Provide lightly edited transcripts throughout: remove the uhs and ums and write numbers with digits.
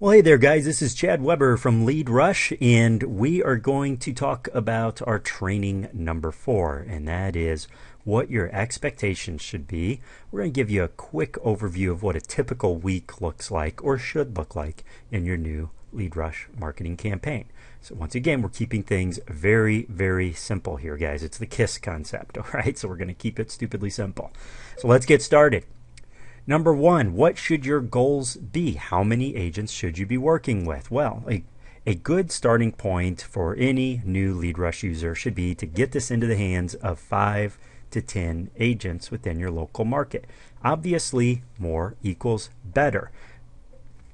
Well, hey there, guys. This is Chad Weber from LeadRush, and we are going to talk about our training number 4, and that is what your expectations should be. We're going to give you a quick overview of what a typical week looks like or should look like in your new LeadRush marketing campaign. So once again, we're keeping things very, very simple here, guys. It's the KISS concept, all right? So we're going to keep it stupidly simple. So let's get started. Number 1, what should your goals be? How many agents should you be working with? Well, a good starting point for any new LeadRush user should be to get this into the hands of 5 to 10 agents within your local market. Obviously, more equals better.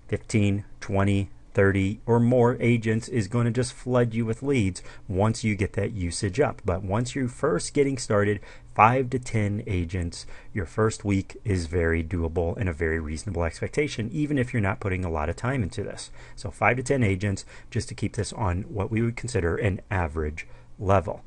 15, 20, 30 or more agents is going to just flood you with leads once you get that usage up. But once you're first getting started, 5 to 10 agents, your first week is very doable and a very reasonable expectation, even if you're not putting a lot of time into this. So 5 to 10 agents just to keep this on what we would consider an average level.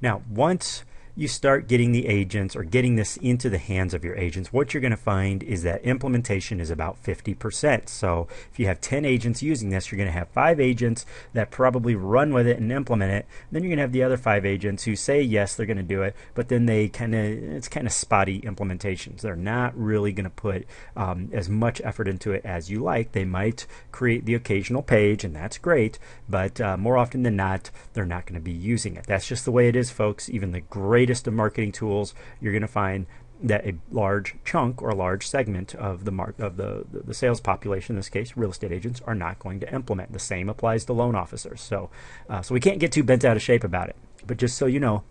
Now, once you start getting the agents or getting this into the hands of your agents, what you're going to find is that implementation is about 50%. So if you have 10 agents using this, you're going to have 5 agents that probably run with it and implement it. Then you're going to have the other 5 agents who say yes, they're going to do it, but then it's kind of spotty implementations. They're not really going to put as much effort into it as you like. They might create the occasional page, and that's great, but more often than not, they're not going to be using it. That's just the way it is, folks. Even the greatest of marketing tools, you're going to find that a large chunk or a large segment of the sales population, in this case real estate agents, are not going to implement. The same applies to loan officers. So we can't get too bent out of shape about it. But just so you know,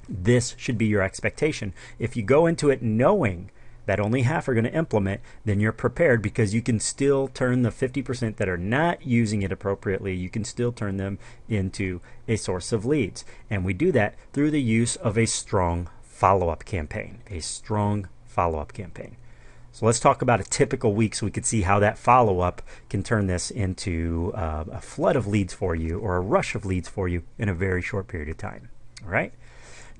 this should be your expectation. If you go into it knowing that only half are going to implement, then you're prepared, because you can still turn the 50% that are not using it appropriately, you can still turn them into a source of leads. And we do that through the use of a strong follow-up campaign. So let's talk about a typical week so we can see how that follow-up can turn this into a flood of leads for you, or a rush of leads for you in a very short period of time. All right?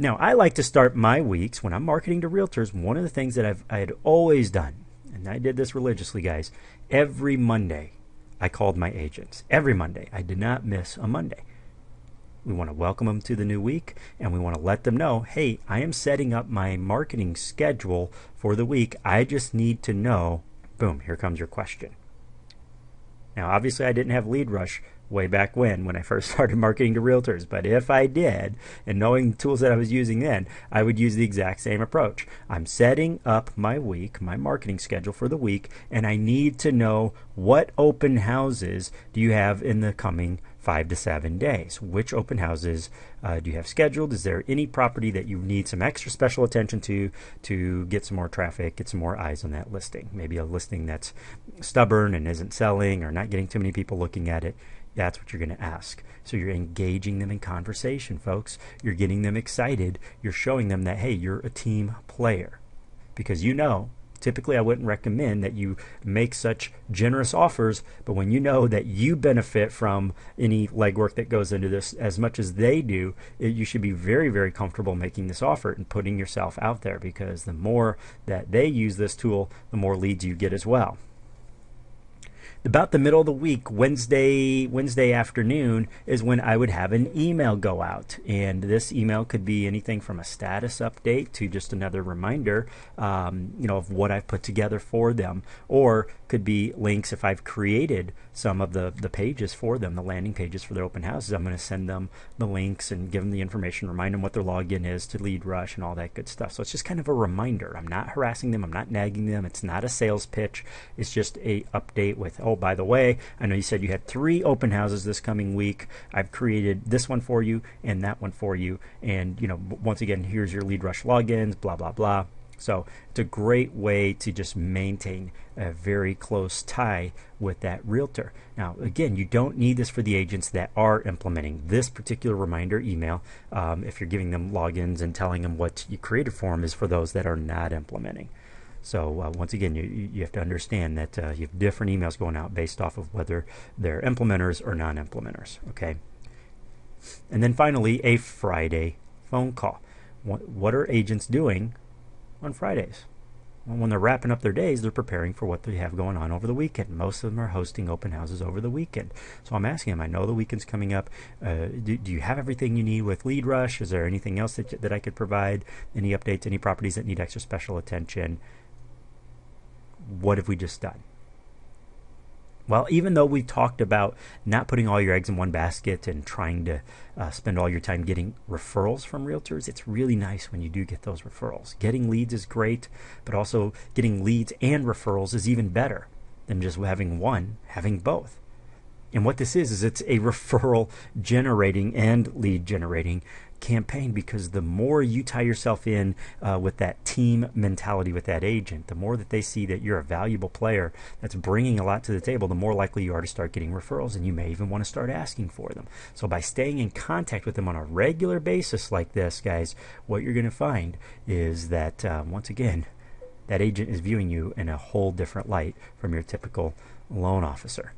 Now, I like to start my weeks when I'm marketing to realtors. One of the things that I had always done, and I did this religiously, guys, every Monday I called my agents. Every Monday. I did not miss a Monday. We want to welcome them to the new week, and we want to let them know, hey, I am setting up my marketing schedule for the week. I just need to know, boom, here comes your question. Now, obviously, I didn't have LeadRush way back when I first started marketing to realtors. But if I did, and knowing the tools that I was using then, I would use the exact same approach. I'm setting up my week, my marketing schedule for the week, and I need to know what open houses do you have in the coming 5 to 7 days. Which open houses do you have scheduled? Is there any property that you need some extra special attention to get some more traffic, get some more eyes on that listing? Maybe a listing that's stubborn and isn't selling, or not getting too many people looking at it. That's what you're going to ask. So you're engaging them in conversation, folks. You're getting them excited. You're showing them that, hey, you're a team player. Because typically I wouldn't recommend that you make such generous offers, but when you know that you benefit from any legwork that goes into this as much as they do, you should be very, very comfortable making this offer and putting yourself out there, because the more that they use this tool, the more leads you get as well. About the middle of the week, Wednesday afternoon, is when I would have an email go out. And this email could be anything from a status update to just another reminder of what I've put together for them, or could be links. If I've created some of the pages for them, the landing pages for their open houses, I'm going to send them the links and give them the information, remind them what their login is to LeadRush and all that good stuff. So it's just kind of a reminder. I'm not harassing them. I'm not nagging them. It's not a sales pitch. It's just a update with, oh, by the way, I know you said you had 3 open houses this coming week. I've created this one for you and that one for you. And, once again, here's your LeadRush logins, blah, blah, blah. So it's a great way to just maintain a very close tie with that realtor. Now, again, you don't need this for the agents that are implementing this particular reminder email. If you're giving them logins and telling them what you created for them, is for those that are not implementing. So once again, you have to understand that you have different emails going out based off of whether they're implementers or non-implementers. Okay. And then finally, a Friday phone call. What are agents doing on Fridays? When they're wrapping up their days, they're preparing for what they have going on over the weekend. Most of them are hosting open houses over the weekend. So I'm asking them, I know the weekend's coming up. Do you have everything you need with LeadRush? Is there anything else that I could provide? Any updates, any properties that need extra special attention? What have we just done? Well, even though we talked about not putting all your eggs in one basket and trying to spend all your time getting referrals from realtors, it's really nice when you do get those referrals. Getting leads is great, but also getting leads and referrals is even better than just having one, having both. And what this is it's a referral generating and lead generating campaign, because the more you tie yourself in with that team mentality with that agent, the more that they see that you're a valuable player that's bringing a lot to the table, the more likely you are to start getting referrals, and you may even want to start asking for them. So by staying in contact with them on a regular basis like this, guys, what you're going to find is that once again, that agent is viewing you in a whole different light from your typical loan officer.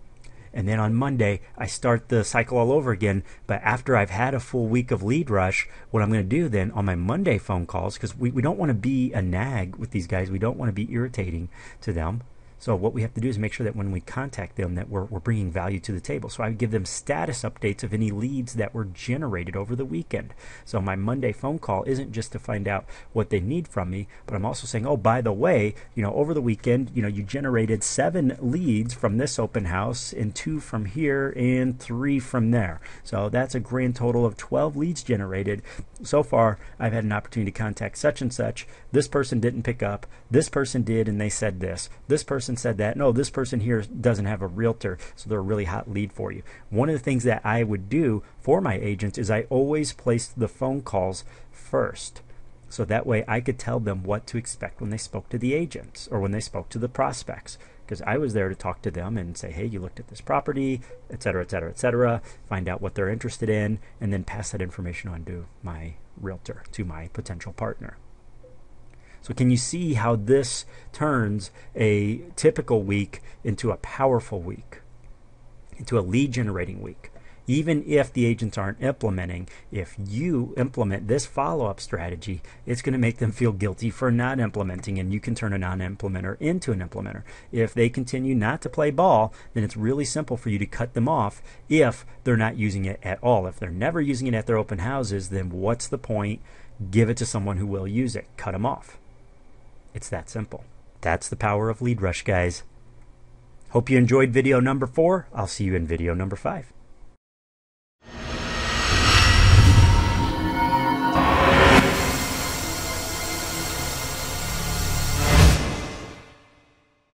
And then on Monday, I start the cycle all over again. But after I've had a full week of LeadRush, what I'm going to do then on my Monday phone calls, because we don't want to be a nag with these guys. We don't want to be irritating to them. So what we have to do is make sure that when we contact them that we're bringing value to the table. So I would give them status updates of any leads that were generated over the weekend. So my Monday phone call isn't just to find out what they need from me, but I'm also saying, oh, by the way, over the weekend, you generated 7 leads from this open house and 2 from here and 3 from there. So that's a grand total of 12 leads generated. So far, I've had an opportunity to contact such and such. This person didn't pick up. This person did, and they said this. This person said that. No, this person here doesn't have a realtor, so they're a really hot lead for you. One of the things that I would do for my agents is I always place the phone calls first. So that way I could tell them what to expect when they spoke to the agents or when they spoke to the prospects. Because I was there to talk to them and say, hey, you looked at this property, et cetera, et cetera, et cetera, find out what they're interested in, and then pass that information on to my realtor, to my potential partner. So can you see how this turns a typical week into a powerful week, into a lead generating week? Even if the agents aren't implementing, if you implement this follow-up strategy, it's going to make them feel guilty for not implementing, and you can turn a non-implementer into an implementer. If they continue not to play ball, then it's really simple for you to cut them off if they're not using it at all. If they're never using it at their open houses, then what's the point? Give it to someone who will use it. Cut them off. It's that simple. That's the power of LeadRush, guys. Hope you enjoyed video number 4. I'll see you in video number 5.